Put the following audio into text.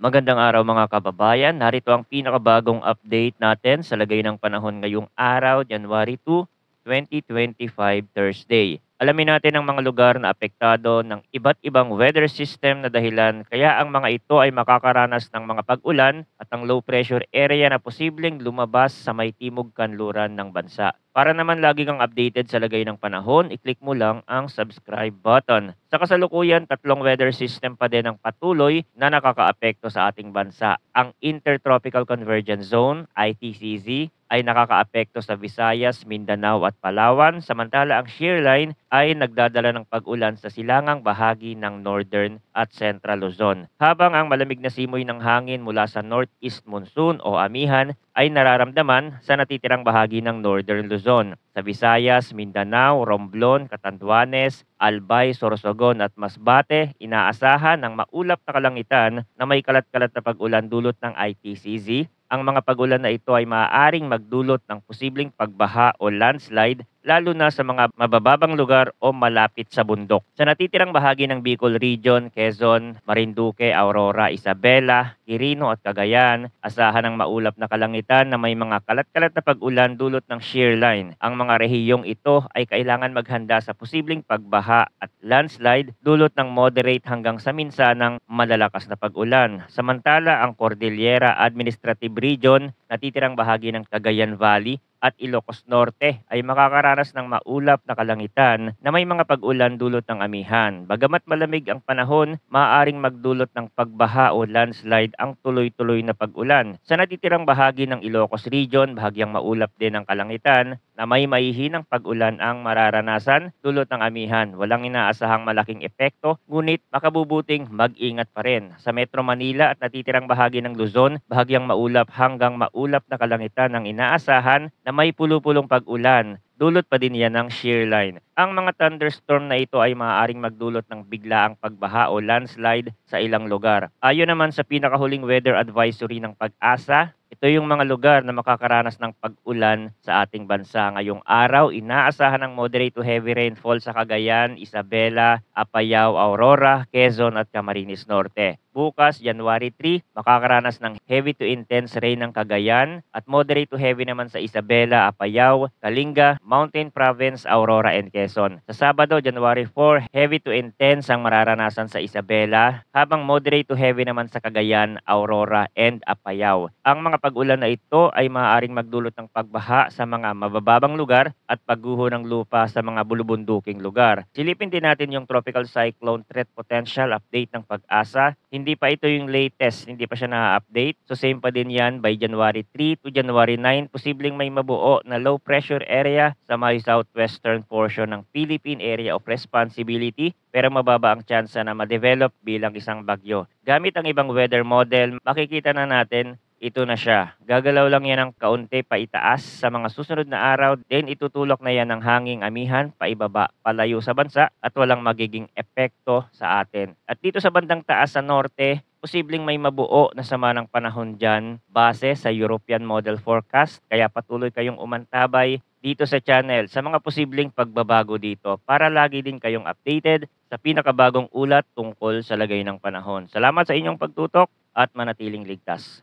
Magandang araw mga kababayan. Narito ang pinakabagong update natin sa lagay ng panahon ngayong araw, January 2, 2025, Thursday. Alamin natin ang mga lugar na apektado ng iba't ibang weather system na dahilan kaya ang mga ito ay makakaranas ng mga pag-ulan at ang low pressure area na posibleng lumabas sa may timog kanluran ng bansa. Para naman lagi kang updated sa lagay ng panahon, i-click mo lang ang subscribe button. Sa kasalukuyan, tatlong weather system pa din ang patuloy na nakakaapekto sa ating bansa. Ang Intertropical Convergence Zone, ITCZ, ay nakakaapekto sa Visayas, Mindanao at Palawan, samantala ang shear line ay nagdadala ng pag-ulan sa silangang bahagi ng Northern at Central Luzon. Habang ang malamig na simoy ng hangin mula sa Northeast Monsoon o Amihan ay nararamdaman sa natitirang bahagi ng Northern Luzon. Sa Visayas, Mindanao, Romblon, Catanduanes, Albay, Sorsogon at Masbate, inaasahan ng maulap na kalangitan na may kalat-kalat na pag-ulan dulot ng ITCZ. Ang mga pag-ulan na ito ay maaaring magdulot ng posibleng pagbaha o landslide lalo na sa mga mabababang lugar o malapit sa bundok. Sa natitirang bahagi ng Bicol Region, Quezon, Marinduque, Aurora, Isabela, Quirino at Cagayan, asahan ng maulap na kalangitan na may mga kalat-kalat na pag-ulan dulot ng shear line. Ang mga rehiyong ito ay kailangan maghanda sa posibleng pagbaha at landslide dulot ng moderate hanggang sa minsanang malalakas na pag-ulan. Samantala, ang Cordillera Administrative Region, natitirang bahagi ng Cagayan Valley, at Ilocos Norte ay makakaranas ng maulap na kalangitan na may mga pag-ulan dulot ng amihan. Bagamat malamig ang panahon, maaaring magdulot ng pagbaha o landslide ang tuloy-tuloy na pag-ulan. Sa natitirang bahagi ng Ilocos Region, bahagyang maulap din ang kalangitan na may mahihinang pag-ulan ang mararanasan dulot ng amihan. Walang inaasahang malaking epekto, ngunit makabubuting mag-ingat pa rin. Sa Metro Manila at natitirang bahagi ng Luzon, bahagyang maulap hanggang maulap na kalangitan ang inaasahan na may pulupulong pag-ulan. Dulot pa din yan ng shear line. Ang mga thunderstorm na ito ay maaaring magdulot ng biglaang pagbaha o landslide sa ilang lugar. Ayon naman sa pinakahuling weather advisory ng Pag-asa, ito yung mga lugar na makakaranas ng pag-ulan sa ating bansa. Ngayong araw, inaasahan ng moderate to heavy rainfall sa Cagayan, Isabela, Apayao, Aurora, Quezon at Camarines Norte. Bukas, January 3, makakaranas ng heavy to intense rain ng Cagayan at moderate to heavy naman sa Isabela, Apayao, Kalinga, Mountain Province, Aurora and Quezon. Sa Sabado, January 4, heavy to intense ang mararanasan sa Isabela, habang moderate to heavy naman sa Cagayan, Aurora and Apayao. Ang mga pag-ulan na ito ay maaaring magdulot ng pagbaha sa mga mabababang lugar at pagguho ng lupa sa mga bulubunduking lugar. Silipin din natin yung tropical cyclone threat potential update ng Pag-asa. Hindi pa ito yung latest, hindi pa siya na-update. So same pa din yan by January 3 to January 9, posibleng may mabuo na low pressure area sa may southwestern portion ng Philippine Area of Responsibility, pero mababa ang tsansa na ma-develop bilang isang bagyo. Gamit ang ibang weather model, makikita na natin ito na siya. Gagalaw lang yan ng kaunti paitaas sa mga susunod na araw, then itutulok na yan ng hanging amihan paibaba, palayo sa bansa at walang magiging epekto sa atin. At dito sa bandang taas sa norte, posibleng may mabuo na sama ng panahon dyan base sa European Model Forecast, kaya patuloy kayong umantabay dito sa channel sa mga posibleng pagbabago dito para lagi din kayong updated sa pinakabagong ulat tungkol sa lagay ng panahon. Salamat sa inyong pagtutok at manatiling ligtas.